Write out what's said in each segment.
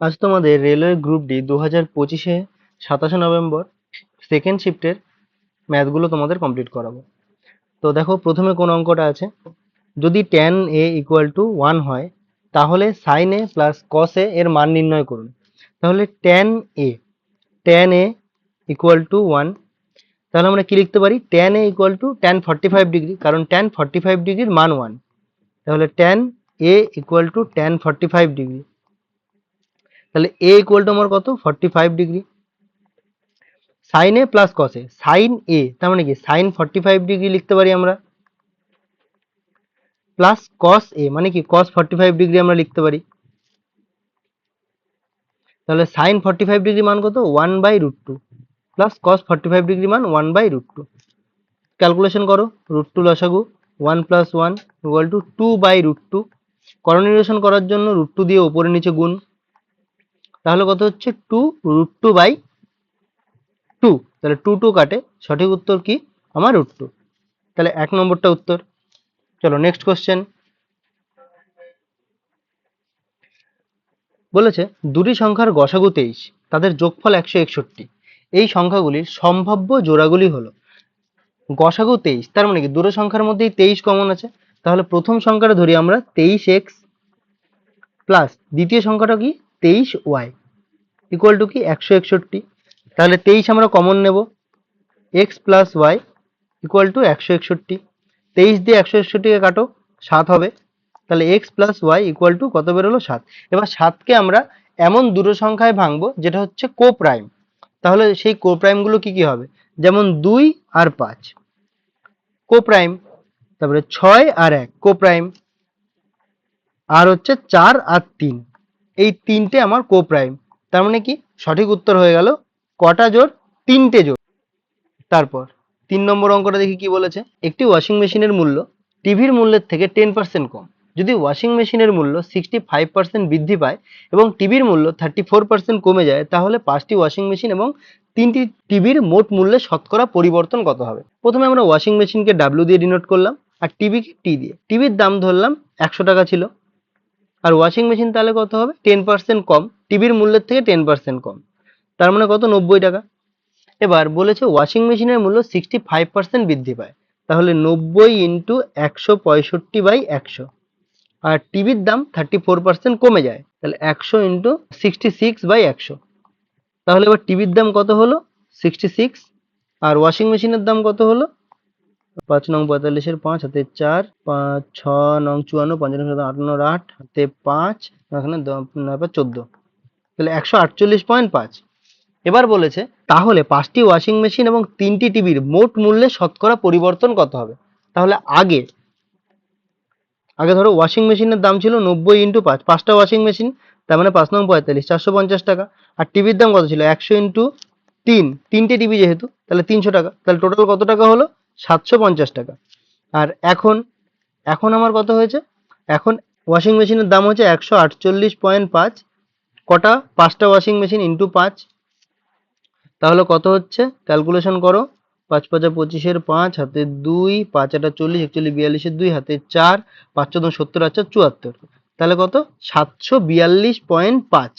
আজ তোমাদের railway group D 2025-এ 27শে নভেম্বর সেকেন্ড শিফটের ম্যাথগুলো তোমাদের কমপ্লিট করাবো। তো দেখো প্রথমে কোন অঙ্কটা আছে, যদি tan a ইকুয়াল টু 1 হয় তাহলে sin a plus cos a এর মান নির্ণয় করুন। তাহলে tan a ইকুয়াল টু 1, তাহলে আমরা কি লিখতে পারি, tan a equal to tan 45 degree, কারণ tan 45 ডিগ্রির মান 1। তাহলে tan a equal to tan 45 degree, তাহলে a ইকুয়াল টু আমার কত 45 ডিগ্রি। সাইন এ প্লাস কস এ, সাইন এ তার মানে কি সাইন 45 ডিগ্রি লিখতে পারি আমরা, প্লাস কস এ মানে কি কস 45 ডিগ্রি আমরা লিখতে পারি। তাহলে সাইন 45 ডিগ্রি মান কত 1/√2 প্লাস কস 45 ডিগ্রি মান 1/√2। ক্যালকুলেশন করো, √2 লসাগু 1 প্লাস 1 ইকুয়াল টু 2/√2। করণীয়রেশন করার জন্য √2 দিয়ে উপরে নিচে গুণ, তাহলে কত হচ্ছে 2√2/2। তাহলে 2 কাটে, সঠিক উত্তর কি আমার √2। তাহলে 1 নম্বরটা উত্তর। চলো নেক্সট কোশ্চেন। বলেছে দুটি সংখ্যার গসাগু 23, তাদের যোগফল 161। এই সংখ্যাগুলির সম্ভাব্য জোড়াগুলি হলো। গসাগু 23 তার মানে কি দুটো সংখ্যার মধ্যেই 23 কমন আছে, তাহলে প্রথম সংখ্যাটা ধরি আমরা 23x প্লাস দ্বিতীয় সংখ্যাটা কি 23y ইকুয়াল টু কি 161। তাহলে 23 আমরা কমন নেব, x plus y equal to 161। 23 দিয়ে 161কে কাটো, 7 হবে। তাহলে x plus Y equal to কত বেরোলো 7। এবার 7কে আমরা এমন দুটো সংখ্যায় ভাঙবো যেটা হচ্ছে কোপ্রাইম। তাহলে সেই কোপ্রাইমগুলো কি কি হবে, যেমন 2 আর 5 কোপ্রাইম, তারপরে 6 আর 1 কোপ্রাইম, আর হচ্ছে 4 আর 3, এই তিনটে আমার কোপ্রাইম। তার মানে কি সঠিক উত্তর হয়ে গেল কটা জোড়, তিনটে জোড়। তারপর 3 নম্বর অঙ্কটা দেখি কি বলেছে, একটি ওয়াশিং মেশিনের মূল্য টিভির মূল্যের থেকে 10% কম। যদি ওয়াশিং মেশিনের মূল্য 65% বৃদ্ধি পায় এবং টিভির মূল্য 34% কমে যায়, তাহলে 5টি ওয়াশিং মেশিন এবং 3টি টিভির মোট মূল্যে শতকরা পরিবর্তন কত হবে। প্রথমে আমরা ওয়াশিং মেশিনকে W দিয়ে ডিনোট করলাম আর টিভিকে টি দিয়ে। টিভির দাম ধরলাম 100 টাকা ছিল, আর ওয়াশিং মেশিন তাহলে কত হবে 10% কম, টিভির মূল্যের থেকে 10% কম, তার মানে কত 90 টাকা। এবার বলেছে ওয়াশিং মেশিনের মূল্য 65% বৃদ্ধি পায়, তাহলে 90 ইন্টু 165/100, আর টিভির দাম 34% কমে যায়, তাহলে 100 ইন্টু 66/100। তাহলে এবার টিভির দাম কত হলো 66, আর ওয়াশিং মেশিনের দাম কত হলো 5 নং 45-এর 5 হাতে 4, 5 6 নং 54, 5 নং 58, 8 হাতে 5, এখানে 14, তাহলে 148.5। এবার বলেছে তাহলে 5টি ওয়াশিং মেশিন এবং 3টি টিভির মোট মূল্যে শতকরা পরিবর্তন কত হবে। তাহলে আগে ধরো ওয়াশিং মেশিনের দাম ছিল 90 ইন্টু 5, 5টা ওয়াশিং মেশিন, তার মানে 5 নং 45 450 টাকা, আর টিভির দাম কত ছিল 100 ইন্টু 3, তিনটে টিভি যেহেতু তাহলে 300 টাকা, তাহলে টোটাল কত টাকা হলো 750 টাকা। আর এখন আমার কত হয়েছে, এখন ওয়াশিং মেশিনের দাম হচ্ছে 148.5, কটা 5টা ওয়াশিং মেশিন ইন্টু 5, তাহলে কত হচ্ছে ক্যালকুলেশন করো, 5 5 25-এর 5 হাতে 2, 5 8 40, 41 42-এর 2 হাতে 4, 5 14 70, 8 74, তাহলে কত 742.5।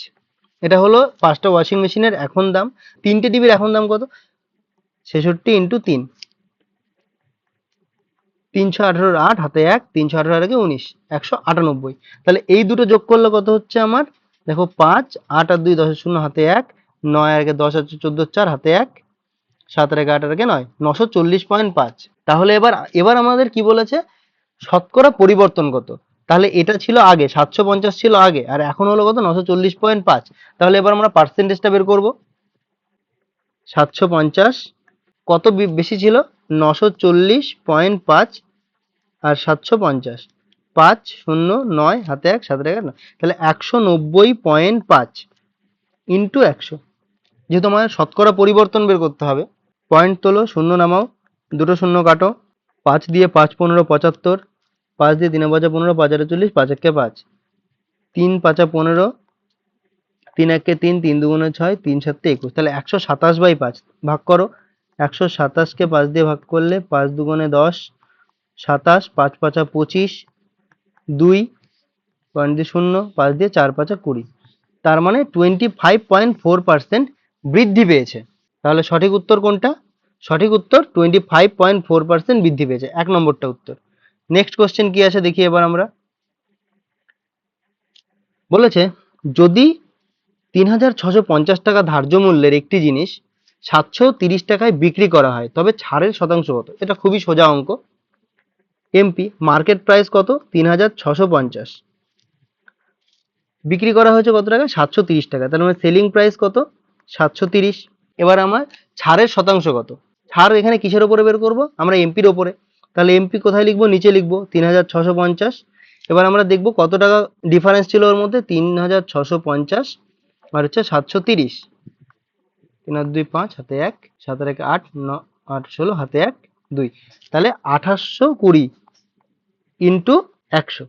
এটা হলো 5টা ওয়াশিং মেশিনের এখন দাম। 3টে টিভির এখন দাম কত 66 ইন্টু 3, 318 8 হাতে 1, 318 একে 19, 198। তাহলে এই দুটো যোগ করলে কত হচ্ছে আমার, দেখো 5 8 আর 2 10 0 হাতে 1, 9 আর 10 আছে 14 4 হাতে 1, 7 আর 8 আর 9, 940.5। তাহলে এবার আমাদের কি বলেছে শতকরা পরিবর্তন কত। তাহলে এটা ছিল আগে 750 ছিল আগে, আর এখন হলো কত 940.5। তাহলে এবার আমরা পার্সেন্টেজটা বের করব। 750 কত বেশি ছিল 940.5 আর 750, 5 0 9 হাতে 1 7 1 9, তাহলে 190.5 ইন্টু 100। যেহেতু আমাদের শতকরা পরিবর্তন বের করতে হবে, পয়েন্ট তোলো, শূন্য নামাও, দুটো শূন্য কাটো, 5 দিয়ে 5 15 75, 5 দিয়ে 3 5 15, 5 8 40, 5 1 5, 3 5 15, 3 1 3, 3 2 6, 3 7 21, তাহলে 127/5 ভাগ করো। 127কে 5 দিয়ে ভাগ করলে 5 2 10, 27, 5 5 25, 2 পয়েন্ট দিয়ে 0, 5 দিয়ে 4 5 20, তার মানে 25.4% বৃদ্ধি পেয়েছে। তাহলে সঠিক উত্তর কোনটা? সঠিক উত্তর 25.4% বৃদ্ধি পেয়েছে, 1 নম্বরটা উত্তর। নেক্সট কোশ্চেন কি আছে দেখি এবার আমরা। বলেছে যদি 3,650 টাকা ধার্য মূল্যের একটি জিনিস 730 টাকায় বিক্রি করা হয় তবে ছাড়ের শতাংশ কত? এটা খুবই সোজা অঙ্ক। এমপি মার্কেট প্রাইস কত? 3,650, বিক্রি করা হয়েছে কত টাকা? 730 টাকা, তার মানে সেলিং প্রাইস কত? 730। এবার আমার ছাড়ের শতাংশ কত? ছাড় এখানে কিসের উপরে বের করব? আমরা এমপির ওপরে। তাহলে এমপি কোথায় লিখবো? নিচে লিখবো 3,650। এবার আমরা দেখবো কত টাকা ডিফারেন্স ছিল ওর মধ্যে, 3,650 আর হচ্ছে 730। 3 আর 2 5, হাতে 1, 7 আর 1 8, 9 8 16, হাতে 1 2, তাহলে 2820 ইন্টু 100,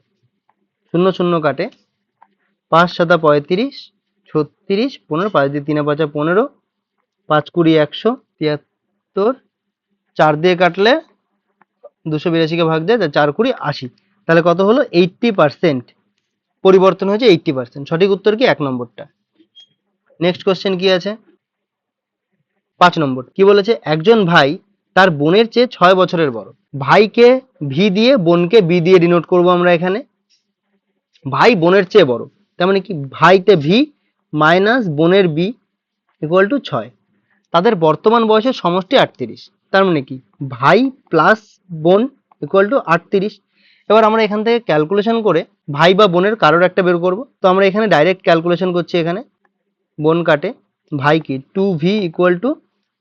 0 0 কাটে, 5 7 35, 36, 15, 5 দিয়ে 3 5 15, 5 20 100, 73, 4 দিয়ে কাটলে 282 কে ভাগ দেয়, 4 20 80, তাহলে কত হলো? 80% পরিবর্তন হয়েছে, 80%। সঠিক উত্তর কি? 1 নম্বরটা। নেক্সট কোশ্চেন কি আছে? 5 নম্বর কি বলেছে? একজন ভাই তার বোনের চেয়ে 6 বছরের বড়। ভাইকে ভি দিয়ে, বোনকে বি দিয়ে ডিনোট করব আমরা এখানে। ভাই বোনের চেয়ে বড়, তার মানে কি? ভাইতে ভি মাইনাস বোনের বি ইকুয়াল টু 6। তাদের বর্তমান বয়সের সমষ্টি 38, তার মানে কি? ভাই প্লাস বোন ইকুয়াল টু 38। এবার আমরা এখান থেকে ক্যালকুলেশন করে ভাই বা বোনের কারোর একটা বের করব। তো আমরা এখানে ডাইরেক্ট ক্যালকুলেশন করছি। এখানে বোন কাটে, ভাই কি 2v ইকুয়াল টু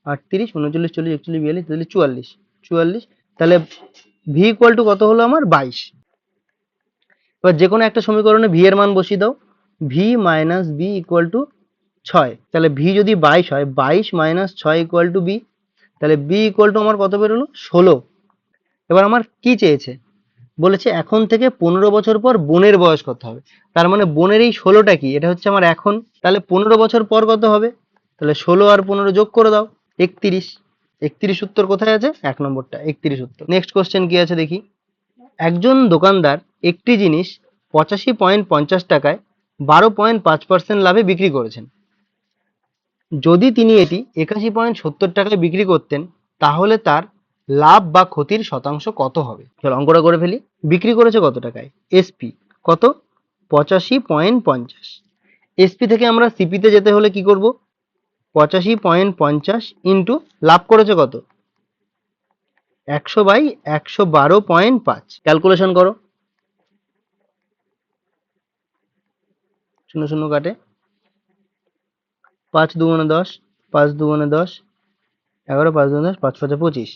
38, 39, 40, 41, 42, 44, 44, তাহলে ভি ইকুয়াল টু কত হলো আমার? 22। এবার যে কোনো একটা সমীকরণে ভি এর মান বসিয়ে দাও। V minus b equal to 6, তাহলে ভি যদি 22 হয়, 22 মাইনাস 6 ইকুয়াল টু বি, তাহলে বি ইকুয়াল টু আমার কত বেরোলো? 16। এবার আমার কি চেয়েছে? বলেছে এখন থেকে 15 বছর পর বোনের বয়স কত হবে। তার মানে বোনের এই 16টা কি? এটা হচ্ছে আমার এখন। তাহলে 15 বছর পর কত হবে? তাহলে 16 আর 15 যোগ করে দাও, 31। 31 উত্তর কোথায় আছে? 1 নম্বরটা 31 উত্তর। নেক্সট কোশ্চেন কি আছে দেখি। একজন দোকানদার একটি জিনিস 85.50 টাকায় 12.5% লাভে বিক্রি করেছেন। যদি তিনি এটি 81.70 টাকায় বিক্রি করতেন তাহলে তার লাভ বা ক্ষতির শতাংশ কত হবে? চলো অঙ্কটা করে ফেলি। বিক্রি করেছে কত টাকায়? এসপি কত? 85.50। এসপি থেকে আমরা সিপিতে যেতে হলে কি করব? 85.50 ইন্টু লাভ করেছে কত? 100/112.5। ক্যালকুলেশন করো, 0 0 কাটে, 5 2 10, 5 2 10, 11, 5 2 10, 5 5 25,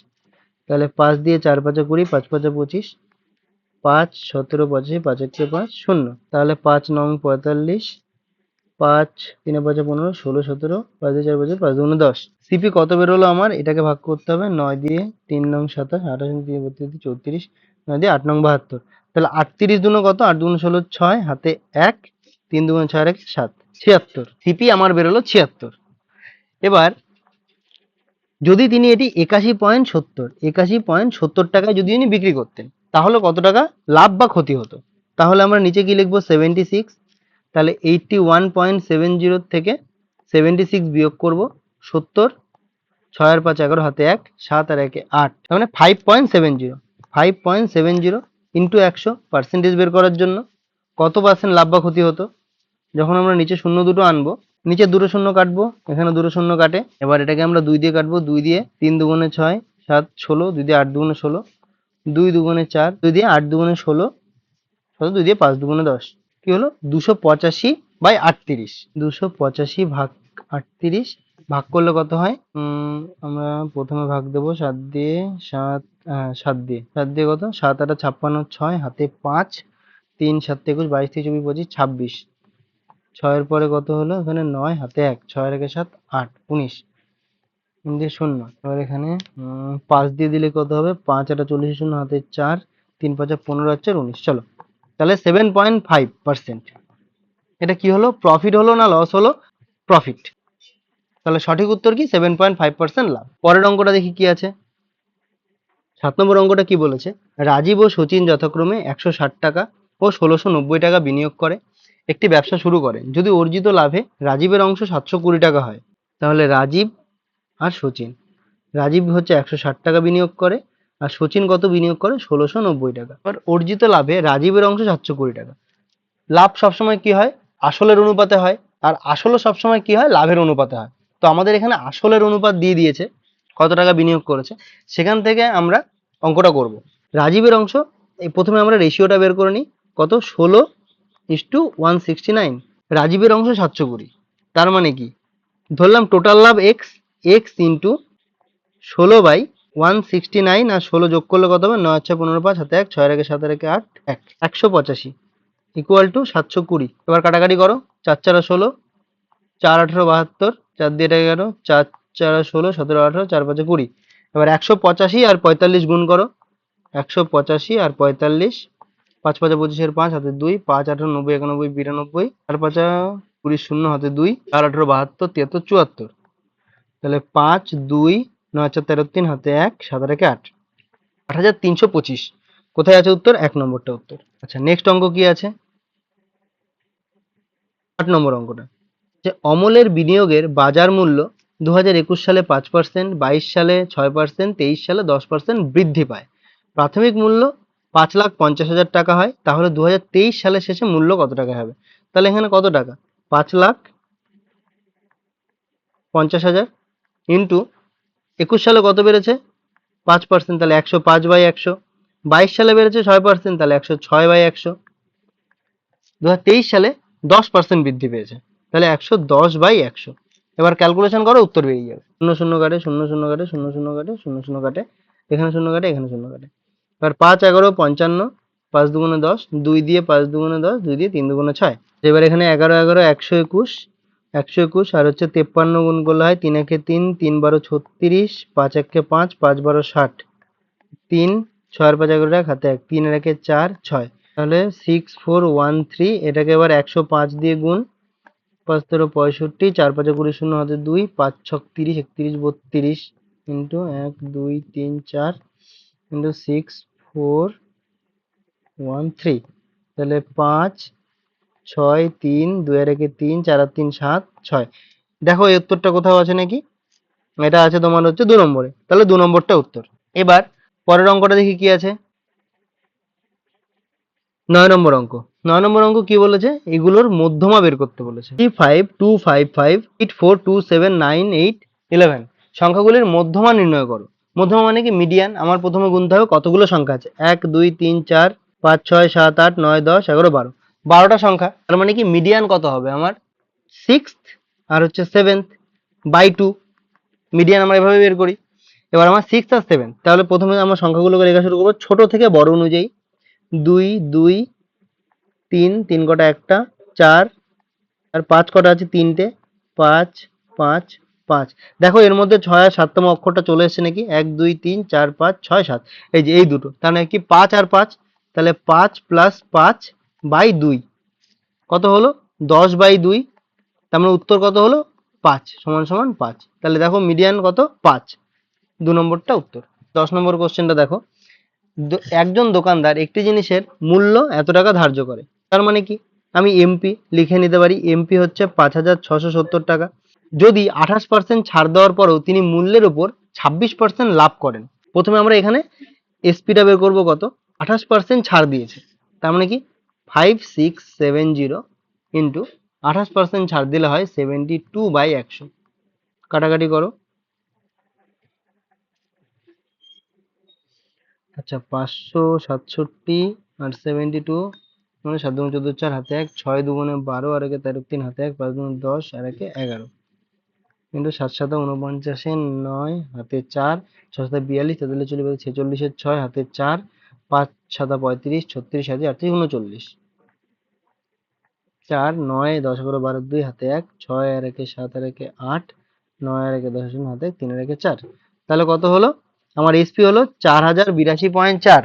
তাহলে 5 দিয়ে 4 5 20, 5 5 25, 5 17 85, 5 1 5 0, তাহলে 5 9 45, 5 3 5 15, 16 17, 5 দিয়ে 4 5, 5 2 10। সিপি কত বেরোলো আমার? এটাকে ভাগ করতে হবে 9 দিয়ে, 3 9 27, 28 দিয়ে 32, 34, 9 দিয়ে 8 9 72, তাহলে 38 দুনো কত? 8 2 16, 6, হাতে 1, 3 2 6 1 7, 76। সিপি আমার বেরোলো 76। এবার যদি তিনি এটি 81.70 টাকায় যদি তিনি বিক্রি করতেন তাহলে কত টাকা লাভ বা ক্ষতি হতো? তাহলে আমরা নিচে কি লিখবো? 76, তাহলে 81.70 থেকে 76 বিয়োগ করব, 70, 6 আর 5 11, হাতে 1, 7 আর 1 8, তার মানে 5.70 ইন্টু 100 পার্সেন্টেজ বের করার জন্য কত পার্সেন্ট লাভ বা ক্ষতি হতো। যখন আমরা নিচে শূন্য দুটো আনবো, নিচে দুটো শূন্য কাটবো, এখানে দুটো শূন্য কাটে, এবার এটাকে আমরা 2 দিয়ে কাটবো, 2 দিয়ে 3 দুগুণে 6, 7 16, 2 দিয়ে 8 দুগুণে 16, 2 দুগুণে 4, 2 দিয়ে 8 দুগুণে 16, 2 দিয়ে 5 দুগুণে 10, কি হলো? 285/38। 285 ভাগ 38 ভাগ করলে কত হয়? আমরা প্রথমে ভাগ দেবো 7 দিয়ে, 7 দিয়ে, 7 দিয়ে কত? 7 8 56, 6, হাতে 5, 3 7 21, 22 23 24 25, 26, 6 এর পরে কত হলো? এখানে 9, হাতে 1, 6 আর 1 7 8, 19, 3 দিয়ে 0, এবার এখানে 5 দিয়ে দিলে কত হবে? 5 8 40, 0, হাতে 4, 3 5 15, 4 19। চলো, তাহলে 7.5%। এটা কি হলো? প্রফিট হলো না লস হলো? প্রফিট। তাহলে সঠিক উত্তর কি? 7.5% লাভ। পরের অঙ্কটা দেখি কি আছে। 7 নম্বর অঙ্কটা কি বলেছে? রাজীব ও সচিন যথাক্রমে 160 টাকা ও 1690 টাকা বিনিয়োগ করে একটি ব্যবসা শুরু করেন, যদি অর্জিত লাভে রাজীবের অংশ 720 টাকা হয়, তাহলে রাজীব আর সচিন, রাজীব হচ্ছে 160 টাকা বিনিয়োগ করে আর সচিন কত বিনিয়োগ করে 1690 টাকা। এবার অর্জিত লাভে রাজীবের অংশ 720 টাকা। লাভ সবসময় কি হয়, আসলের অনুপাতে হয়, আর আসলও সবসময় কি হয়, লাভের অনুপাতে হয়। তো আমাদের এখানে আসলের অনুপাত দিয়ে দিয়েছে, কত টাকা বিনিয়োগ করেছে, সেখান থেকে আমরা অঙ্কটা করব। রাজীবের অংশ, এই প্রথমে আমরা রেশিওটা বের করে নিই, কত 16:169। রাজীবের অংশ 720, তার মানে কি ধরলাম টোটাল লাভ এক্স, এক্স ইন্টু 16/169, আর 16 যোগ করলে কত হবে, 9 6 15 5 হাতে 1, 6 এর 7 এর 8 1, 185 ইকুয়াল টু 720। এবার কাটাকাটি করো, 4 4 16, 4 18 72, 4 দিয়ে 11, 4 4 16, 17 18, 4 5 20। এবার 185 আর 45 গুণ করো, 185 আর 45, 5 5 25 5 হাতে 2, 5 18 90 91 92, 4 5 20 0 হাতে 2, 4 18 72 73 74। তাহলে 5 2 9 4 13 3 হাতে 1, 7 আর 8, 8325। কোথায় আছে উত্তর? 1 নম্বরটা উত্তর। আচ্ছা, নেক্সট অঙ্ক কি আছে? 8 নম্বর অঙ্কটা, যে অমলের বিনিয়োগের বাজার মূল্য 2021 সালে 5%, 22 সালে 6%, 23 সালে 10% বৃদ্ধি পায়। প্রাথমিক মূল্য 5,50,000 টাকা হয়, তাহলে 2023 সালের শেষে মূল্য কত টাকা হবে? তাহলে এখানে কত টাকা, 5,50,000 ইন্টু 21 সালে কত বেড়েছে 5%, তাহলে 105/100, 22 সালে বেড়েছে 6%, তাহলে 106/100, 2023 সালে 10% বৃদ্ধি পেয়েছে, তাহলে 110/100। এবার ক্যালকুলেশন করো, উত্তর বেরিয়ে যাবে। শূন্য শূন্য কাটে, শূন্য শূন্য কাটে, শূন্য শূন্য কাটে, শূন্য শূন্য কাটে, এখানে শূন্য কাটে, এখানে শূন্য কাটে। এবার 5 11 55, 5 দুগুণে 10, 2 দিয়ে 5 দুগুণে 10, 2 দিয়ে 3 দুগুণে 6। এবার এখানে 11 11 121, 121 আর হচ্ছে 53 গুণ করলে হয় 3 একে 3, 3 12 36, 5 একে 5, 5 12 60, 3 6 আর 5 11 হাতে 1, 3 এর একে 4 6, তাহলে 6413। এটাকে এবার 105 দিয়ে গুণ, 5 13 65, 4 5 20 0 হাতে 2, 5 6 30 31 32 ইন্টু 1 2 3 4 ইন্টু 6413, তাহলে 5 6 3 2 এর একে 3 4 আর 3 7 6। দেখো এই উত্তরটা কোথাও আছে নাকি? এটা আছে তোমার হচ্ছে 2 নম্বরে, তাহলে 2 নম্বরটা উত্তর। এবার পরের অঙ্কটা দেখি কি আছে। 9 নম্বর অঙ্ক। 9 নম্বর অঙ্ক কি বলেছে, এগুলোর মধ্যমা বের করতে বলেছে। 3525584279811 সংখ্যাগুলির মধ্যমা নির্ণয় করো। মধ্যমা মানে কি, মিডিয়ান। আমার প্রথমে গুনতে হবে কতগুলো সংখ্যা আছে, 1 2 3 4 5 6 7 8 9 10 11 12, 12টা সংখ্যা। তার মানে কি মিডিয়ান কত হবে আমার, 6th আর হচ্ছে 7th বাই 2। মিডিয়ান আমরা এভাবে বের করি। এবার আমার 6 আর 7, তাহলে প্রথমে আমার সংখ্যাগুলোকে লেখা শুরু করবো ছোট থেকে বড় অনুযায়ী। 2 2 3 3 কটা একটা, 4 আর 5 কটা আছে, 3টে, 5 5 5। দেখো এর মধ্যে 6 আর 7তম অক্ষরটা চলে এসেছে নাকি, 1 2 3 4 5 6 7, এই যে এই দুটো, তার মানে কি 5 আর 5, তাহলে 5 প্লাস 5 বাই 2 কত হলো 10/2, তার মানে উত্তর কত হলো 5 সমান সমান 5। তাহলে দেখো মিডিয়ান কত 5, 2 নম্বরটা উত্তর। 10 নম্বর কোশ্চেনটা দেখো, একজন দোকানদার একটি জিনিসের মূল্য এত টাকা ধার্য করে। তার মানে কি, আমি এমপি লিখে নিতে পারি, এমপি হচ্ছে 5,670 টাকা। যদি 28% ছাড় দেওয়ার পরেও তিনি মূল্যের উপর 26% লাভ করেন। প্রথমে আমরা এখানে এসপিটা বের করবো, কত 28% ছাড় দিয়েছে, তার মানে কি 5670 ইন্টু 28% ছাড় দিলে হয় 72/100। কাটাকাটি করো, আচ্ছা 567 আর 72, মানে 7 দুগুণে 14 4 হাতে 1, 6 দুগুণে 12 আর একে 13 3 হাতে 1, 5 দুগুণে 10 আর একে 11 কিন্তু 7 7 49 9 হাতে 4, 6 7 42 তেতাল্লিশ 40 46 6 হাতে 4, 5 7 35 36 7 38 39, 4 9 10 11 12 2 হাতে 1, 6 আর একে 7 আর একে 8, 9 আর একে 10 শূন্য হাতে 3 আর একে 4। তাহলে কত হলো আমার এসপি হলো 4082.4।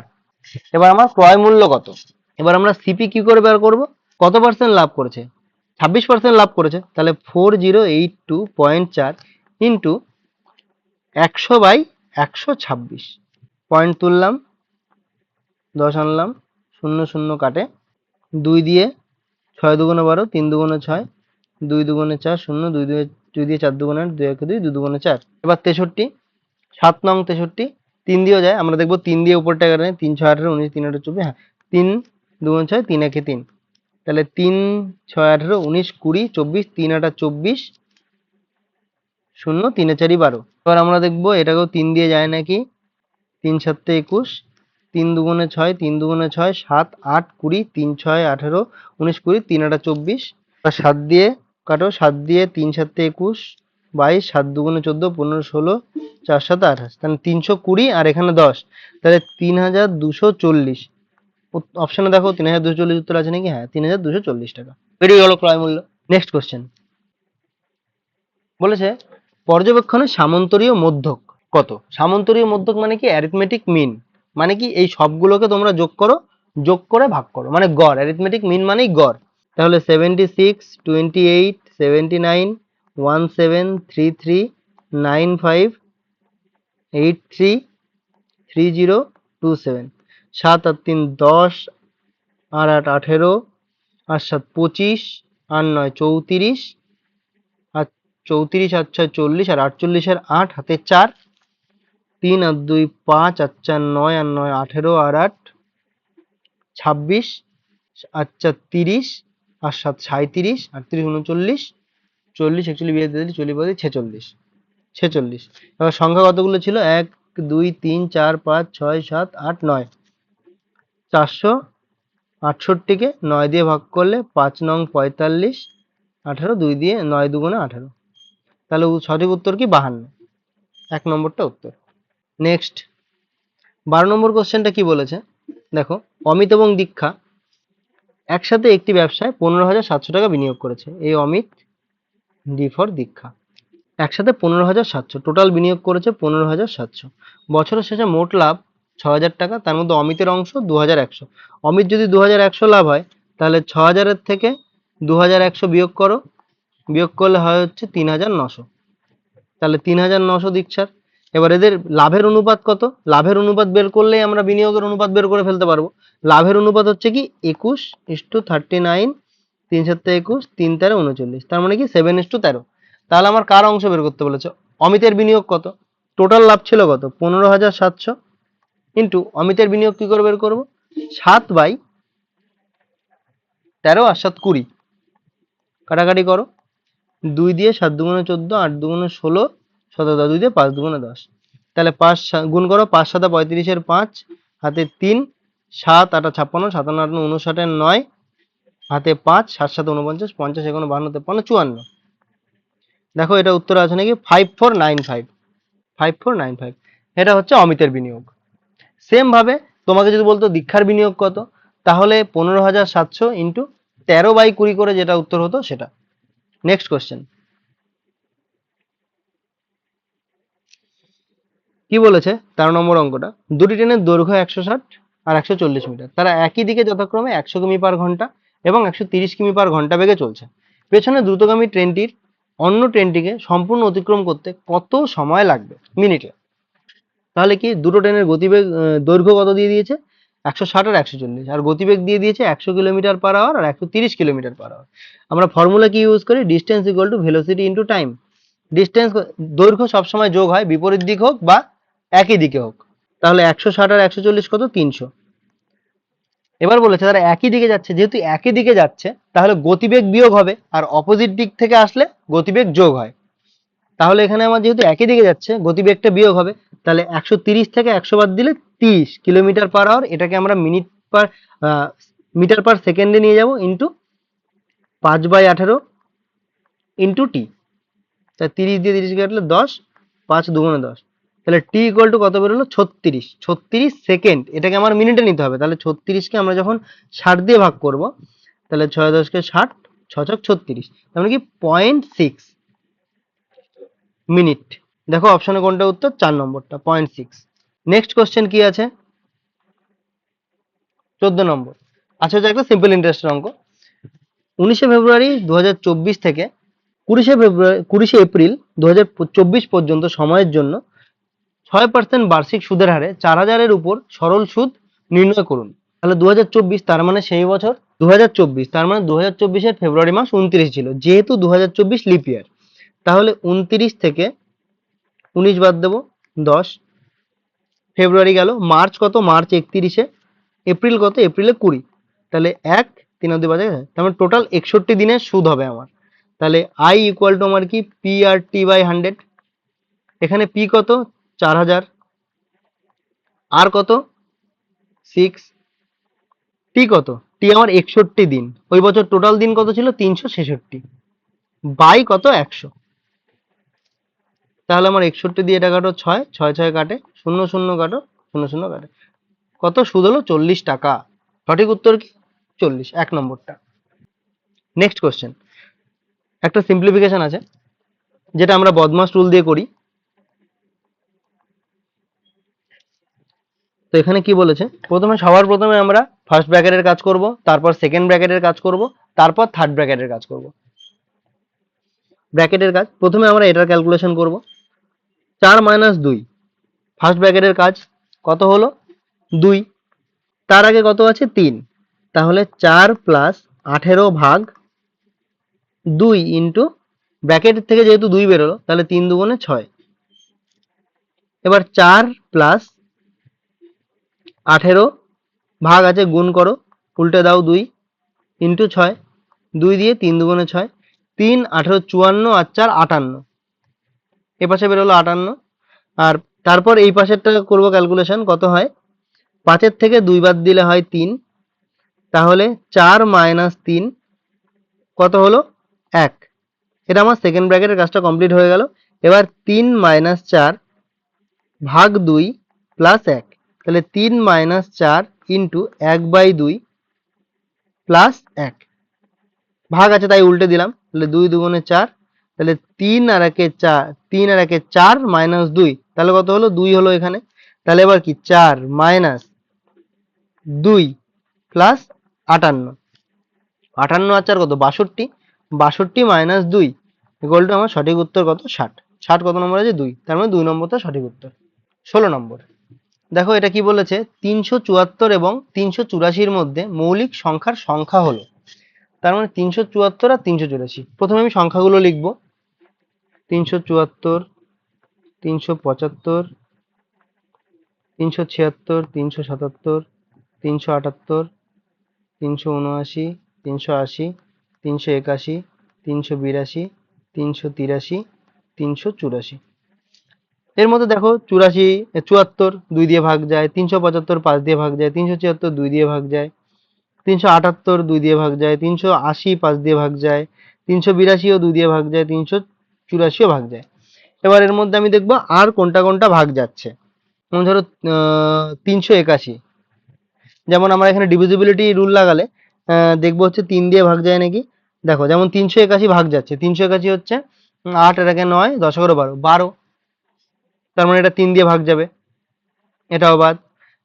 এবার আমার ক্রয় মূল্য কত, এবার আমরা সিপি কি করে বের করব, কত পার্সেন্ট লাভ করেছে, 26% লাভ করেছে, তাহলে 4082.4 ইন্টু 100/126, পয়েন্ট তুললাম, 10 আনলাম, শূন্য শূন্য কাটে, 2 দিয়ে ছয় দুগুণে 12, 3 দুগুণে 6, 2 দুগুণে 4, 0, 2 দিয়ে 4 দুগুণে 8, 2 একে 2, 2 দুগুণে 4। এবার 63, 7 নং 63, 3 দিয়েও যায়, আমরা দেখবো 3 দিয়ে উপরটা কাটে, 3 6 18, 19 3 8 24, হ্যাঁ 3 দুগুণে 6, 3 একে 3, তাহলে 3 6 18, 19 20 24, 3 8 24, 0 3 4 12। এবার আমরা দেখবো এটাকেও 3 দিয়ে যায় নাকি, 3 7 21, 3 দুগুণে 6, 3 দুগুণে 6, 7 8 20, 3 6 18, 19 20, 3 8 24। 7 দিয়ে কাটো, 7 দিয়ে 3 7 21, 22, 7 দুগুণে 14, 15 16, 4 7 28, তাহলে 320 আর এখানে 10, তাহলে 3240। অপশনে দেখো 3240 উত্তর আছে নাকি, হ্যাঁ 3240 টাকা বেরিয়ে গেল ক্রয় মূল্য। নেক্সট কোশ্চেন বলেছে পর্যবেক্ষণে সামন্তরীয় মধ্যক কত। সামন্তরীয় মধ্যক মানে কি, অ্যারিথমেটিক মিন মানে কি, এই সবগুলোকে তোমরা যোগ করো, যোগ করে ভাগ করো, মানে গড়। অ্যারিথমেটিক মিন মানেই গড়। তাহলে 76 28 79 17 33 95 83 3027। 7 আর 3 10, আর 8 18, আর 7 25, আর 9 34, আর 34 আর 6 40, আর 48 এর 8 হাতে 4, 3 আর 2 5, আর 4 9, আর 9 18, আর 8 26, আর 4 30, আর 7 37, 38 39 40 41 42 43 44 46। এবার সংখ্যা কতগুলো ছিল, 1 2 3 4 5 6 7 8 9, 468 কে 9 দিয়ে ভাগ করলে 5 নং 45, 18 2 দিয়ে 9 দুগুণে 18, তাহলে সঠিক উত্তর কি 52, 1 নম্বরটা উত্তর। নেক্সট 12 নম্বর কোশ্চেনটা কি বলেছে দেখো, অমিত এবং দীক্ষা একসাথে একটি ব্যবসায় 15,700 টাকা বিনিয়োগ করেছে। এই অমিত, ডি ফর দীক্ষা, একসাথে 15,700 টোটাল বিনিয়োগ করেছে 15,700। বছরের শেষে মোট লাভ 6,000 টাকা, তার মধ্যে অমিতের অংশ 2,100। অমিত যদি 2,100 লাভ হয়, তাহলে 6,000 থেকে 2,100 বিয়োগ করো, বিয়োগ করলে হয় হচ্ছে 3,900, তাহলে 3,900 দীক্ষার। এবার এদের লাভের অনুপাত কত, লাভের অনুপাত বের করলেই আমরা বিনিয়োগের অনুপাত বের করে ফেলতে পারবো। লাভের অনুপাত হচ্ছে কি 21:39, 3 7 21, 3 13 39, তার মানে কি 7:13। তাহলে আমার কার অংশ বের করতে বলেছে, অমিতের বিনিয়োগ কত, টোটাল লাভ ছিল কত 15,700, ইন্টু অমিতের বিনিয়োগ কি করে বের করবো, 7/13, আর 7 20, কাটাকাটি করো, 2 দিয়ে 7 দুগুণে 14, 8 দুগুণে 16, 17, 2 দিয়ে 5 দুগুণে 10, তাহলে 5 গুণ করো, 5 7 35 এর 5, হাতে 3, 7 8 56, 57 8 59 এর 9, হাতে 5, 7 7 49, 50 51 52 53 54। দেখো এটা উত্তর আছে নাকি 5495, 5495। এটা হচ্ছে অমিতের বিনিয়োগ। সেম ভাবে তোমাকে যদি বলতো দীক্ষার বিনিয়োগ কত, তাহলে 15,700 ইন্টু 13/20 করে যেটা উত্তর হতো সেটা। নেক্সট কোশ্চেন কি বলেছে, 13 নম্বর অঙ্কটা, দুটি ট্রেনের দৈর্ঘ্য 160 আর 140 মিটার, তারা একই দিকে যথাক্রমে 100 কিমি পার ঘন্টা এবং 130 কিমি পার ঘন্টা বেগে চলছে। পেছনে দ্রুতগামী ট্রেনটির অন্য ট্রেনটিকে সম্পূর্ণ অতিক্রম করতে কত সময় লাগবে মিনিটে। তাহলে কি দুটো ট্রেনের গতিবেগ দৈর্ঘ্য কত দিয়ে দিয়েছে, 160 আর 140, আর গতিবেগ দিয়ে দিয়েছে 100 কিলোমিটার পার আওয়ার আর 130 কিলোমিটার পার আওয়ার। আমরা ফর্মুলা কি ইউজ করি, distance equal to velocity into time. Distance, দৈর্ঘ্য সবসময় যোগ হয়, বিপরীত দিক হোক বা একই দিকে হোক। তাহলে 160 আর 140 কত, 300। এবার বলেছে তারা একই দিকে যাচ্ছে, যেহেতু একই দিকে যাচ্ছে তাহলে গতিবেগ বিয়োগ হবে, আর অপোজিট দিক থেকে আসলে গতিবেগ যোগ হয়। তাহলে এখানে আমার যেহেতু একই দিকে যাচ্ছে গতিবেগটা বিয়োগ হবে, তাহলে 130 থেকে 100 বাদ দিলে 30 কিলোমিটার পার আওয়ার, এটাকে আমরা মিটার পার সেকেন্ডে নিয়ে যাব, ইন্টু 5/18 ইন্টু টি, তা 30 দিয়ে 30 কাটলে 10, 5 দুগুণে 10, তাহলে টি ইকুয়াল টু কত বেরোলো 36 সেকেন্ড। এটাকে আমার মিনিটে নিতে হবে, তাহলে 36কে আমরা যখন 60 দিয়ে ভাগ করব, তাহলে 6 10 60, 6 ছক 36, তার মানে কি 0.6 মিনিট। দেখো অপশনে কোনটা উত্তর, 4 নম্বরটা 0.6। নেক্সট কোশ্চেন কি আছে 14 নম্বর। আচ্ছা হচ্ছে একটা সিম্পল ইন্টারেস্টের অঙ্ক। 19শে ফেব্রুয়ারি 2024 থেকে 20শে এপ্রিল 2024 পর্যন্ত সময়ের জন্য 6% বার্ষিক সুদের হারে 4,000 এর উপর সরল সুদ নির্ণয় করুন। তাহলে 2024 তার মানে সেই বছর 2024, তার মানে 2024 ফেব্রুয়ারি মাস 29 ছিল, যেহেতু 2024 লিপ ইয়ার। তাহলে 29 থেকে 19 বাদ দেবো, 10। ফেব্রুয়ারি গেল, মার্চ কত, মার্চ 31-এ, এপ্রিল কত, এপ্রিলে 20। তাহলে 1 3 অব্দি বাজে, তার মানে টোটাল 61 দিনের সুদ হবে আমার। তাহলে আই ইকুয়াল টু আমার কি, পি আর টি বাই 100। এখানে পি কত, 4000, আর কত 6, টি কত, টি আমার 61 দিন, ওই বছর টোটাল দিন কত ছিল, 366, বাই কত, 100। তাহলে আমার 61 দিয়ে এটা কাটো, 6 6 6 কাটে, 0 0 কাটো, 0 0 কাটে, কত সুদ হলো, 40 টাকা। সঠিক উত্তর কি, 40, 1 নম্বরটা। নেক্সট কোশ্চেন, একটা সিম্পলিফিকেশন আছে যেটা আমরা বদমাস রুল দিয়ে করি। তো এখানে কি বলেছে, সবার প্রথমে আমরা ফার্স্ট ব্র্যাকেটের কাজ করব, তারপর সেকেন্ড ব্র্যাকেটের কাজ করব, তারপর থার্ড ব্র্যাকেটের কাজ করব। ব্র্যাকেটের কাজ প্রথমে আমরা এটার ক্যালকুলেশন করব, 4 - 2, ফার্স্ট ব্র্যাকেটের কাজ কত হলো, 2, তার আগে কত আছে, 3, তাহলে 4 + 18 ভাগ 2 ইন্টু, ব্র্যাকেট থেকে যেহেতু 2 বেরোলো, তাহলে 3 × 2 = 6। এবার 4 + 18 ভাগ আছে, গুণ করো, উল্টে দাও 2 ইন্টু 6, 2 দিয়ে 3 × 2 = 6, 3 18 54 আর 4 58, এ পাশে বেরোলো 58। আর তারপর এই পাশেরটা করব ক্যালকুলেশন, কত হয়, 5 থেকে 2 বাদ দিলে হয় 3, তাহলে 4 - 3 কত হলো, 1। এটা আমার সেকেন্ড ব্র্যাকেটের কাজটা কমপ্লিট হয়ে গেল। এবার 3 - 4 ভাগ 2 প্লাস 1, তাহলে 3 - 4 ইন্টু 1/2 প্লাস 1, ভাগ আছে তাই উল্টে দিলাম, তাহলে 2 × 2 = 4, তাহলে 3 আর 1 এ 4, 3 আর 1 এ 4 - 2, তাহলে কত হলো, 2 হলো এখানে। তাহলে এবার কি, 4 - 2 প্লাস 58, 58 আর 4 কত, 62, 62 - 2 ইকুয়াল টু, আমার সঠিক উত্তর কত, 60। 60 কত নম্বর আছে, 2, তার মানে 2 নম্বরটা সঠিক উত্তর। 16 নম্বর, দেখো এটা কি বলেছে, 374 এবং 384 মধ্যে মৌলিক সংখ্যার সংখ্যা হলো, তার মানে 374 আর 384। প্রথমে আমি সংখ্যাগুলো লিখবো, 374, 375, 376, 377, 378, 379, 380, 381, 382, 383, 384। এর মধ্যে দেখো 74 2 দিয়ে ভাগ যায়, 375 5 দিয়ে ভাগ যায়, 376 2 দিয়ে ভাগ যায়, 378 2 দিয়ে ভাগ যায়, 380 5 দিয়ে ভাগ যায়, 382 ও 2 দিয়ে ভাগ যায়, 384 ও ভাগ যায়। এবার এর মধ্যে আমি দেখবো আর কোনটা কোনটা ভাগ যাচ্ছে। যেমন ধরো 381, যেমন আমরা এখানে ডিভিজিবিলিটি রুল লাগালে দেখবো হচ্ছে 3 দিয়ে ভাগ যায় নাকি। দেখো যেমন 381 ভাগ যাচ্ছে, 381 হচ্ছে 8 এর 9 10 11 12 12, তার মানে এটা 3 দিয়ে ভাগ যাবে, এটাও বাদ।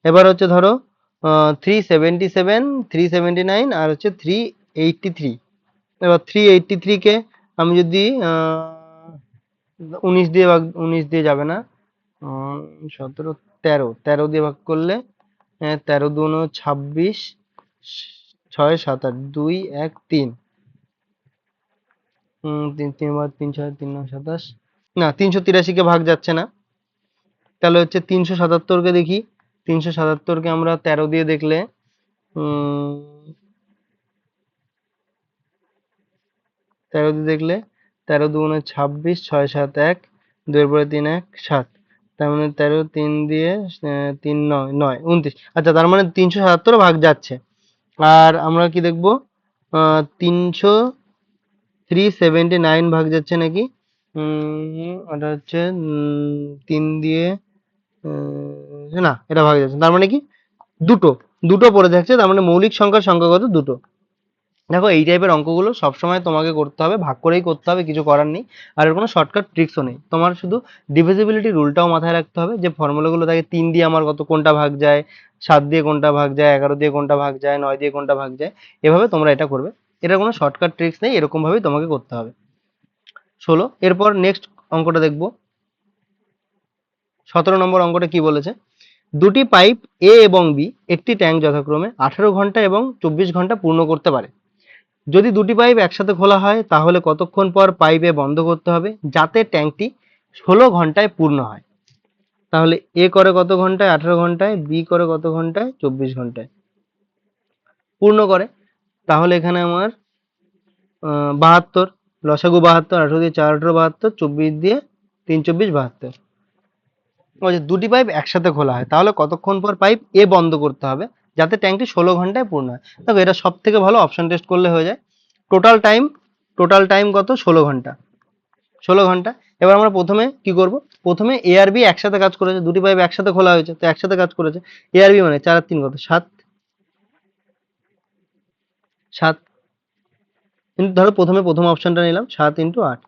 এবার হচ্ছে ধরো 377, 379 আর হচ্ছে 383। এবার 383 কে আমি যদি 19 দিয়ে ভাগ, 19 দিয়ে যাবে না, 17 13, 13 দিয়ে ভাগ করলে 13 2 26, 6 7 8 2 1 3, 3 3 বার 3 6 3 9 27, না 383 কে ভাগ যাচ্ছে না। তাহলে হচ্ছে 377 কে দেখি, 377 কে আমরা 13 দিয়ে দেখলে 13 দিয়ে দেখলে 13 2 26, 6 7 1, 2 এর পরে 3 1 7, তার মানে 13 3 দিয়ে 3 9 9 29। আচ্ছা, তার মানে 377 ভাগ যাচ্ছে। আর আমরা কি দেখবো, 379 ভাগ যাচ্ছে নাকি, ওটা হচ্ছে 3 দিয়ে না, এটা ভাগ যাচ্ছে, তার মানে কি দুটো, দুটো পড়ে থাকছে, তার মানে মৌলিক সংখ্যার সংখ্যা কত, দুটো। দেখো এই টাইপের অঙ্কগুলো সবসময় তোমাকে করতে হবে, ভাগ করেই করতে হবে, কিছু করার নেই। আর এর কোনো শর্টকাট ট্রিক্সও নেই, তোমার শুধু ডিভিজিবিলিটি রুলটাও মাথায় রাখতে হবে, যে ফর্মুলাগুলো থাকে 3 দিয়ে আমার কত কোনটা ভাগ যায়, 7 দিয়ে কোনটা ভাগ যায়, 11 দিয়ে কোনটা ভাগ যায়, 9 দিয়ে কোনটা ভাগ যায়, এভাবে তোমরা এটা করবে। এটার কোনো শর্টকাট ট্রিক্স নেই, এরকম ভাবেই তোমাকে করতে হবে। 16, এরপর নেক্সট অঙ্কটা দেখবো। 17 নম্বর অঙ্কটা কি বলেছে, দুটি পাইপ এ এবং বি একটি ট্যাঙ্ক যথাক্রমে 18 ঘন্টা এবং 24 ঘন্টা পূর্ণ করতে পারে। যদি দুটি পাইপ একসাথে খোলা হয় তাহলে কতক্ষণ পর পাইপ এ বন্ধ করতে হবে যাতে ট্যাঙ্কটি 16 ঘন্টায় পূর্ণ হয়? তাহলে এ করে কত ঘন্টায়? 18 ঘন্টায়। বি করে কত ঘন্টায়? 24 ঘন্টায় পূর্ণ করে। তাহলে এখানে আমার 72, লসাগু 72, 18 দিয়ে 4 18 72, 24 দিয়ে 3 24 72। বলছে দুটি পাইপ একসাথে খোলা হয় তাহলে কতক্ষণ পর পাইপ এ বন্ধ করতে হবে যাতে ট্যাঙ্কটি 16 ঘন্টায় পূর্ণ হয়? দেখো এটা সব থেকে ভালো অপশন টেস্ট করলে হয়ে যায়। টোটাল টাইম কত? 16 ঘন্টা। 16 ঘন্টা। এবার আমরা প্রথমে কি করব? প্রথমে এ আর বি একসাথে কাজ করেছে, দুটি পাইপ একসাথে খোলা হয়েছে তো একসাথে কাজ করেছে। এ আর বি মানে 4 আর 3 কত? 7। কিন্তু ধরো প্রথম অপশনটা নিলাম 7 × 8,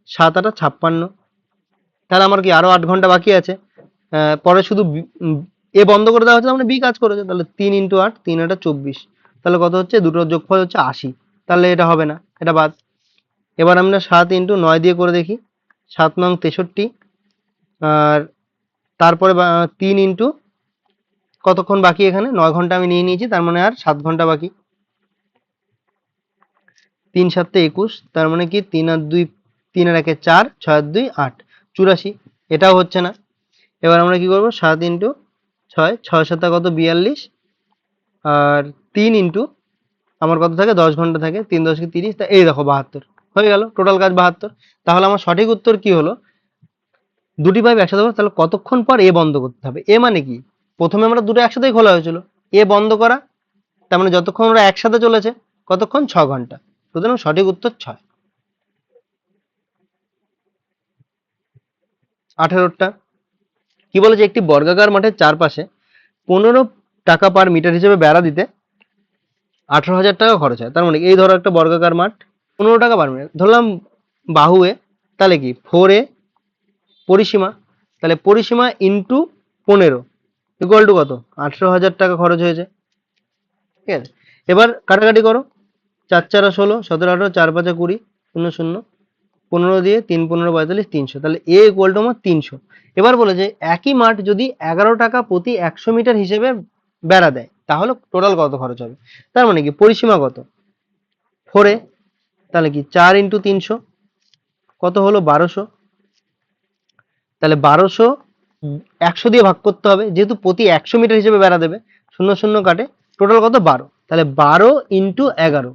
7 8 56। তাহলে আমার কি আরো 8 ঘন্টা বাকি আছে। পরে শুধু এ বন্ধ করে দেওয়া হচ্ছে, মানে বি কাজ করেছে। তাহলে 3 × 8, 3 8 24। তাহলে কত হচ্ছে? দুটোর যোগফল হচ্ছে 80। তাহলে এটা হবে না, এটা বাদ। এবার আমরা 7 × 9 দিয়ে করে দেখি। 7 নং 63, আর তারপরে 3 ইন্টু কতক্ষণ বাকি? এখানে 9 ঘন্টা আমি নিয়ে নিয়েছি, তার মানে আর 7 ঘন্টা বাকি। 3 7 21, তার মানে কি 3 আর 2, 3 আর 1 4, 6 আর 2 8, 84। এটাও হচ্ছে না। এবার আমরা কি করব? 7 × 6, 6 7 কত? 42, আর 3 ইন্টু আমার কত থাকে? 10 ঘন্টা থাকে, 3 10 30, তা এই দেখো 72 হয়ে গেল। টোটাল কাজ 72। তাহলে আমার সঠিক উত্তর কি হলো? দুটি পাইপ একসাথে খোলা, তাহলে কতক্ষণ পর এ বন্ধ করতে হবে? এ মানে কি? প্রথমে আমরা দুটো একসাথেই খোলা হয়েছিল, এ বন্ধ করা, তার মানে যতক্ষণ ওরা একসাথে চলেছে কতক্ষণ? 6 ঘন্টা। সুতরাং সঠিক উত্তর 6। 18টা কি বলেছে? একটি বর্গাকার মাঠের চারপাশে 15 টাকা পার মিটার হিসেবে বেড়া দিতে 18,000 টাকা খরচ হয়। তার মানে এই ধরো একটা বর্গাকার মাঠ, 15 টাকা পার মিটার ধরলাম বাহু এ, তাহলে কি 4a পরিসীমা, তাহলে পরিসীমা ইন্টু 15 ইকুয়াল টু কত? 18,000 টাকা খরচ হয়েছে। ঠিক আছে, এবার কাটাকাটি করো। 4 4 16, 17 18, 4 5 20, 0 0, 15 দিয়ে 3 15 45, 300। তাহলে এ ইকুয়াল টু আমার 300। এবার বলেছে একই মাঠ যদি 11 টাকা প্রতি 100 মিটার হিসেবে বেড়া দেয় তাহলে টোটাল কত খরচ হবে? তার মানে কি পরিসীমা কত? 4a, তাহলে কি 4 × 300 কত হলো? 1200। তাহলে 1200 100 দিয়ে ভাগ করতে হবে যেহেতু প্রতি 100 মিটার হিসেবে বেড়া দেবে। 0 0 কাটে, টোটাল কত? 12। তাহলে 12 × 11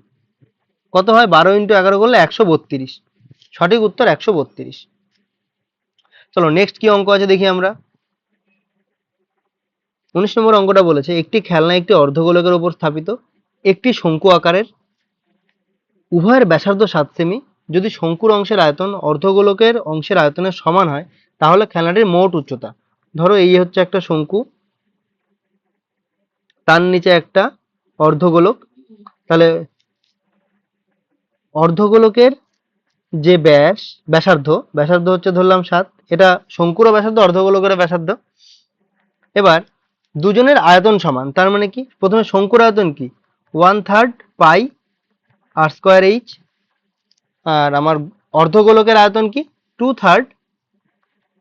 কত হয়? 12 × 11 করলে 132। সঠিক উত্তর 132। চলো নেক্সট কি অঙ্ক আছে দেখি আমরা। 19 নম্বর অঙ্কটা বলেছে একটি খেলনা একটি অর্ধগোলকের উপর স্থাপিত একটি শঙ্কু আকারের, উভয়ের ব্যাসার্ধ 7 সেমি। যদি শঙ্কুর অংশের আয়তন অর্ধগোলকের অংশের আয়তনের সমান হয় তাহলে খেলনাটির মোট উচ্চতা। ধরো এই হচ্ছে একটা শঙ্কু, তার নিচে একটা অর্ধগোলক। তাহলে অর্ধগোলকের যে ব্যাসার্ধ হচ্ছে ধরলাম 7, এটা শঙ্কুরও ব্যাসার্ধ অর্ধগোলকের ব্যাসার্ধ। এবার দুজনের আয়তন সমান, তার মানে কি? প্রথমে শঙ্কুর আয়তন কি? 1/3 পাই আর স্কোয়ার এইচ, আর আমার অর্ধগোলকের আয়তন কি? 2/3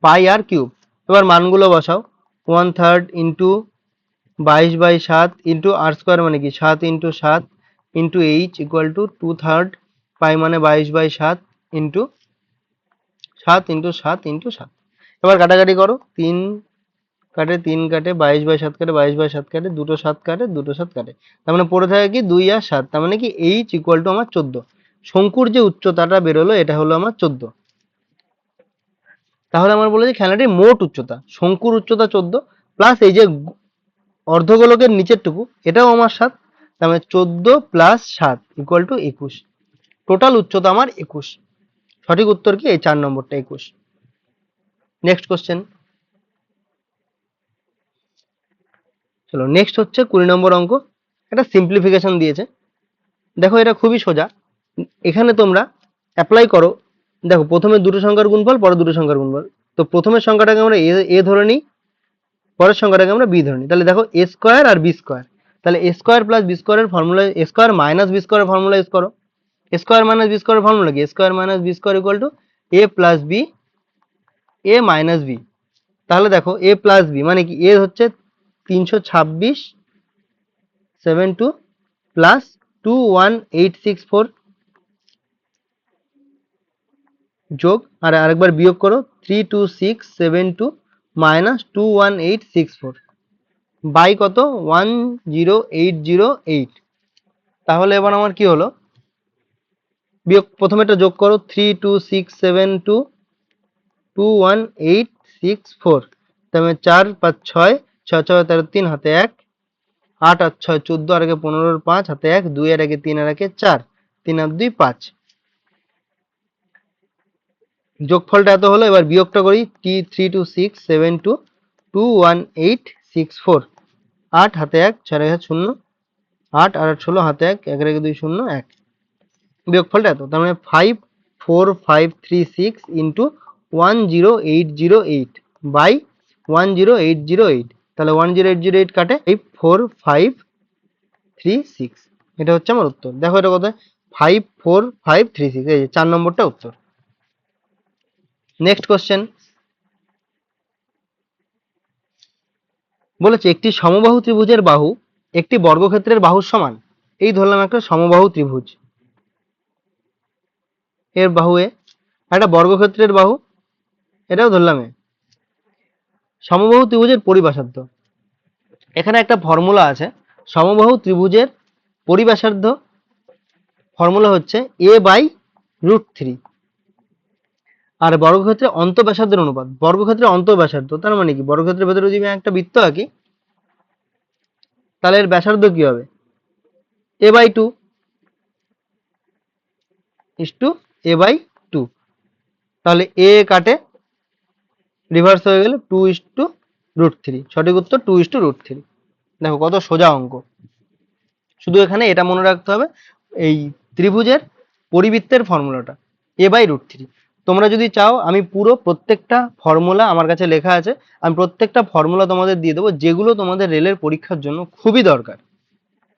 পাই আর কিউব। এবার মানগুলো বসাও। 1/3 ইন্টু 22/7 ইন্টু আর স্কোয়ার মানে কি 7 × 7 ইন্টু এইচ ইকুয়াল টু 2/3 পাই মানে 22/7 ইন্টু 7 × 7 × 7। এবার কাটাকাটি করো। 3 কাটে 3 কাটে, 22/7 কাটে, 22/7 কাটে, দুটো 7 কাটে, দুটো 7 কাটে, তার মানে পড়ে থাকে কি 2 আর 7, তার মানে কি এইচ ইকুয়াল টু আমার 14। শঙ্কুর যে উচ্চতাটা বেরোলো এটা হলো আমার 14। তাহলে আমার বলেছে খেলনাটির মোট উচ্চতা, শঙ্কুর উচ্চতা 14 প্লাস এই যে অর্ধগোলকের নিচের টুকু এটাও আমার 7, তার মানে 14 + 7 ইকুয়াল টু 21। টোটাল উচ্চতা আমার 21। সঠিক উত্তর কি? এই 4 নম্বরটা 21। Next question. চলো নেক্সট হচ্ছে 20 নম্বর অঙ্ক। এটা সিম্পলিফিকেশন দিয়েছে। দেখো এটা খুবই সোজা, এখানে তোমরা অ্যাপ্লাই করো। দেখো প্রথমে দুটো সংখ্যার গুণফল, পরে দুটো সংখ্যার গুণফল। তো প্রথমের সংখ্যাটাকে আমরা এ ধরে নিই, পরের সংখ্যাটাকে আমরা বি ধরে নিই। তাহলে দেখো এ স্কোয়ার আর বি স্কোয়ার, তাহলে এ স্কোয়ার প্লাস বি স্কোয়ারের formula, A square minus B স্কোয়ারের ফর্মুলা ইউজ করো। এ স্কোয়ার মাইনাস বি স্কোয়ারের ফর্মুলা কি? A square minus B square equal to A plus B A minus B. তাহলে দেখো এ plus B মানে কি? এ হচ্ছে 326 72 প্লাস 21864 যোগ আর আরেকবার বিয়োগ করো 32672 মাইনাস 21864 বাই কত 10808। তাহলে এবার আমার কি হলো, বিয়োগ প্রথমে এটা যোগ করো 32672 21864, তাহলে 4 5 6 6 6 13 3 হাতে 1 8 8 6 14 আর আগে 15 5 হাতে 1 2 এর আগে 3 এর আগে 4 3 আর 2 5, যোগফলটা এত হলো। এবার বিয়োগটা করি T32672 21864, 8 হাতে 1 4 এর 0 8 আর 8 16 হাতে 1 1 এর আগে 2 0 1, বিয়োগফলটা এত, তার মানে 54536 ইন্টু 10808 বাই 10808, তাহলে 10808 কাটে 54536, এটা হচ্ছে আমার উত্তর। দেখো এটা কোথায় 54536, এই যে 4 নম্বরটা উত্তর। নেক্সট কোশ্চেন বলেছে একটি সমবাহু ত্রিভুজের বাহু একটি বর্গক্ষেত্রের বাহুর সমান। এই ধরলাম একটা সমবাহু ত্রিভুজ, এর বাহু এ, একটা বর্গক্ষেত্রের বাহু এটাও ধরলাম এ। সমবাহু ত্রিভুজের পরিব্যাসার্ধ, এখানে একটা ফর্মুলা আছে। সমবাহু ত্রিভুজের পরিব্যাসার্ধ ফর্মুলা হচ্ছে a/√3, আর বর্গক্ষেত্রের অন্তঃব্যাসার্ধের অনুপাত। বর্গক্ষেত্রের অন্তঃব্যাসার্ধ তার মানে কি, বর্গক্ষেত্রের ভেতরে যদি আমি একটা বৃত্ত আঁকি তাহলে এর ব্যাসার্ধ কি হবে, a/2 ইসটু a/2, তাহলে a কাটে রিভার্স হয়ে গেলে 2:√3, সঠিক উত্তর 2:√3। দেখো কত সোজা অঙ্ক, শুধু এখানে এটা মনে রাখতে হবে, এই ত্রিভুজের পরিবৃত্তের ফর্মুলাটা a/√3। তোমরা যদি চাও আমি পুরো প্রত্যেকটা ফর্মুলা আমার কাছে লেখা আছে, আমি প্রত্যেকটা ফর্মুলা তোমাদের দিয়ে দেবো, যেগুলো তোমাদের রেলের পরীক্ষার জন্য খুবই দরকার।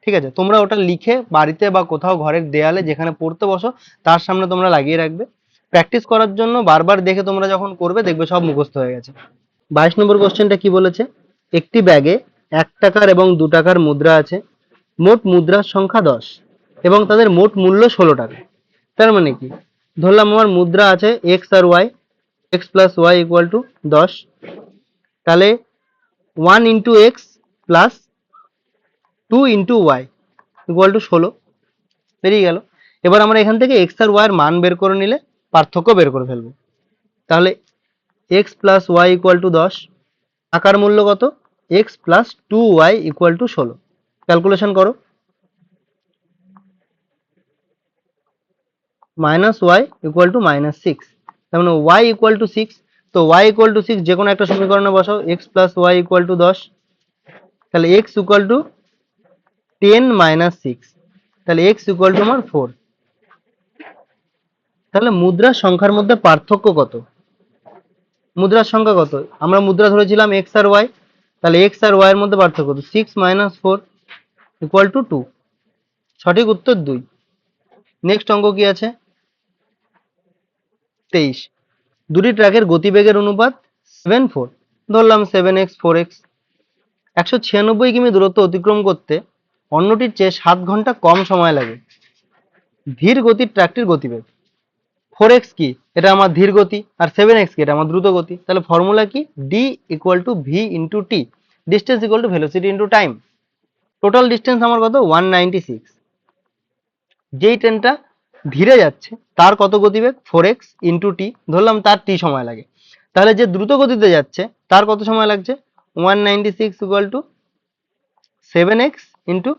ঠিক আছে, তোমরা ওটা লিখে বাড়িতে বা কোথাও ঘরের দেয়ালে যেখানে পড়তে বসো তার সামনে তোমরা লাগিয়ে রাখবে, প্র্যাকটিস করার জন্য। বারবার দেখে তোমরা যখন করবে দেখবে সব মুখস্থ হয়ে গেছে। 22 নম্বর কোশ্চেনটা কি বলেছে, একটি ব্যাগে 1 টাকার এবং 2 টাকার মুদ্রা আছে, মোট মুদ্রার সংখ্যা 10 এবং তাদের মোট মূল্য 16 টাকা। তার মানে কি, ধরলাম আমার মুদ্রা আছে এক্স আর y, x plus Y equal to 10, তাহলে 1 into x plus 2 into y equal to 16, বেরিয়ে গেল। এবার আমরা এখান থেকে এক্স আর ওয়াই এর মান বের করে নিলে পার্থক্য বের করে ফেলবো। তাহলে X plus Y equal to 10, টাকার মূল্য কত, X plus 2y equal to 16, calculation করো, minus Y equal to minus 6, তার মানে ওয়াই ইকুয়াল টু 6, তো ওয়াই ইকুয়াল টু 6 যে কোনো একটা সমীকরণে বসাও, x plus Y equal to 10, তাহলে এক্স ইকুয়াল টু 10 মাইনাস 6, তাহলে এক্স ইকুয়াল টু আমার 4। তাহলে মুদ্রার সংখ্যার মধ্যে পার্থক্য কত, মুদ্রার সংখ্যা কত, আমরা মুদ্রা ধরেছিলাম এক্স আর ওয়াই, তাহলে এক্স আর ওয়াই এর মধ্যে পার্থক্য কত, 6 মাইনাস 4 ইকুয়াল টু 2, সঠিক উত্তর 2। নেক্সট অঙ্ক কি আছে, 23, দুটি ট্র্যাকের গতিবেগের অনুপাত 7:4, ধরলাম 7x 4x, 196 কিমি দূরত্ব অতিক্রম করতে অন্যটির চেয়ে 7 ঘন্টা কম সময় লাগে। ধীর গতির ট্র্যাকটির গতিবেগ, 4x কি, এটা আমার ধীর গতি, আর 7x কি, এটা আমার দ্রুত গতি। তাহলে ফর্মুলা কি, d equal to v into T, distance equal to velocity into time. Total distance আমার কত, 196, যেই ট্রেনটা ধীরে যাচ্ছে তার কত গতিবেগ, 4x ইন্টু টি, ধরলাম তার টি সময় লাগে, তাহলে যে দ্রুত গতিতে যাচ্ছে তার কত সময় লাগছে, 196 ইকুয়াল টু 7x ইন্টু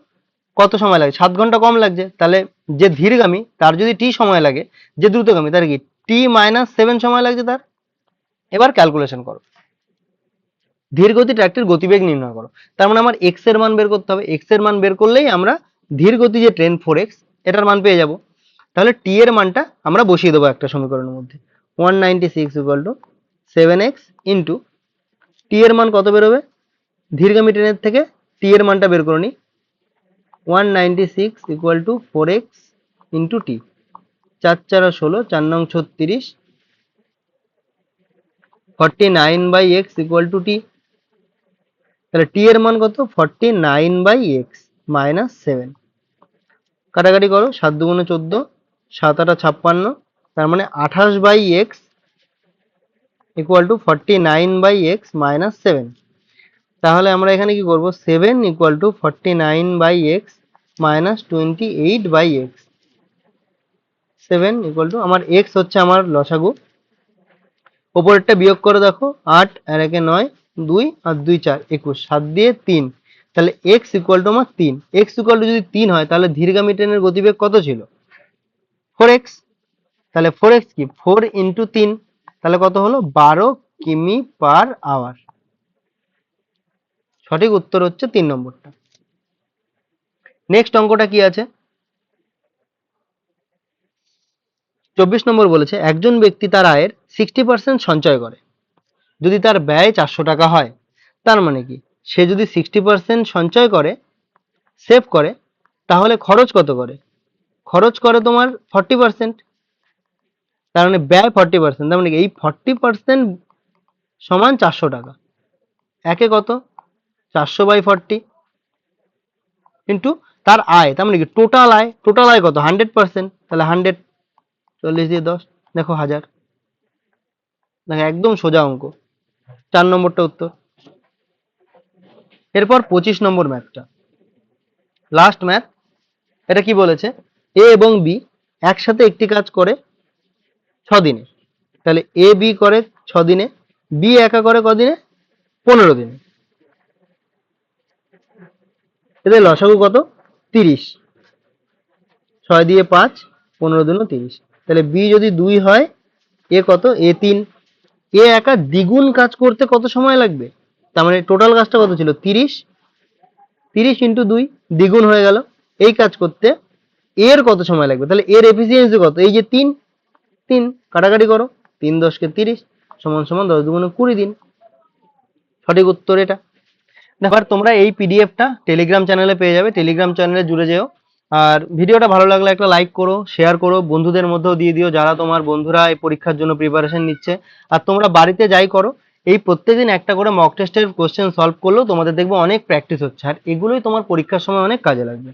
কত সময় লাগে, 7 ঘন্টা কম লাগছে। তাহলে যে ধীরগামী তার যদি টি সময় লাগে, যে দ্রুতগামী তার কি টি মাইনাস 7 সময় লাগছে তার। এবার ক্যালকুলেশন করো, ধীর গতি ট্র্যাকটির গতিবেগ নির্ণয় করো, তার মানে আমার এক্স এর মান বের করতে হবে, এক্স এর মান বের করলেই আমরা ধীর গতি যে ট্রেন 4x এটার মান পেয়ে যাব। তাহলে টি এর মানটা আমরা বসিয়ে দেবো একটা সমীকরণের মধ্যে, 196 equal two 7x into T এর মান কত বেরোবে, ধীরগামী ট্রেনের থেকে টি এর মানটা বের করে নিই, 196 equal to 4x into T, 4 4 16, 4 9 36, 49 by x equal to T, তাহলে টি এর মান কত 49/x মাইনাস 7। কাটাকাটি করো, 7 দুগুণে 14, 7 8 56, তার মানে 28/x equal to 49/x minus 7। তাহলে আমরা এখানে কি করব, 7 equal to 49/x minus 28/x। 7 equal to আমার x হচ্ছে আমার লসাগু, ওপরেরটা বিয়োগ করে দেখো, 8 আর 1 9, 2 আর 2 4 21, 7 দিয়ে 3, তাহলে x ইকুয়াল টু আমার 3। x ইকুয়াল টু যদি 3 হয় তাহলে ধীরগামী ট্রেনের গতিবেগ কত ছিল, 4x। তাহলে 4x কি 4 ইন্টু 3, তাহলে কত হলো 12 কিমি পার আওয়ার। সঠিক উত্তর হচ্ছে 3 নম্বরটা। নেক্সট অঙ্কটা কি আছে, 24 নম্বর বলেছে একজন ব্যক্তি তার আয়ের 60% সঞ্চয় করে, যদি তার ব্যয় 400 টাকা হয়। তার মানে কি, সে যদি 60% সঞ্চয় করে, সেভ করে, তাহলে খরচ কত করে, খরচ করে তোমার 40%। তার মানে ব্যয় 40%, তার মানে এই 40% সমান 400 টাকা। একে কত 400/40 কিন্তু তার আয়, তার মানে কি টোটাল আয়, টোটাল আয় কত 100%, তাহলে 100, 40 দিয়ে 10, দেখো 1000। দেখো একদম সোজা অঙ্ক, 4 নম্বরটা উত্তর। এরপর 25 নম্বর ম্যাথটা, লাস্ট ম্যাথ। এটা কি বলেছে, এ এবং বি একসাথে একটি কাজ করে 6 দিনে। তাহলে এ বি করে 6 দিনে, বি একা করে কদিনে, 15 দিনে। এদের লসাগু কত 30, 6 দিয়ে 5, 15 দিনও 30। তাহলে বি যদি 2 হয়, এ কত, এ 3। এ একা দ্বিগুণ কাজ করতে কত সময় লাগবে, তার মানে টোটাল কাজটা কত ছিল 30, 30 ইন্টু 2 দ্বিগুণ হয়ে গেল। এই কাজ করতে এর কত সময় লাগবে, তাহলে এর এফিসিয়েন্সি কত, এই যে 3, 3 কাটাকাটি করো, 3 10 কে 30 সমান সমান 10 দুগুণে 20 দিন। সঠিক উত্তর এটা। এবার তোমরা এই পিডিএফটা টেলিগ্রাম চ্যানেলে পেয়ে যাবে, টেলিগ্রাম চ্যানেলে জুড়ে যেও। আর ভিডিওটা ভালো লাগলে একটা লাইক করো, শেয়ার করো, বন্ধুদের মধ্যেও দিয়ে দিও যারা তোমার বন্ধুরা এই পরীক্ষার জন্য প্রিপারেশন নিচ্ছে। আর তোমরা বাড়িতে যাই করো, এই প্রত্যেকদিন একটা করে মক টেস্টের কোশ্চেন সলভ করলেও তোমাদের দেখবে অনেক প্র্যাকটিস হচ্ছে, আর এগুলোই তোমার পরীক্ষার সময় অনেক কাজে লাগবে।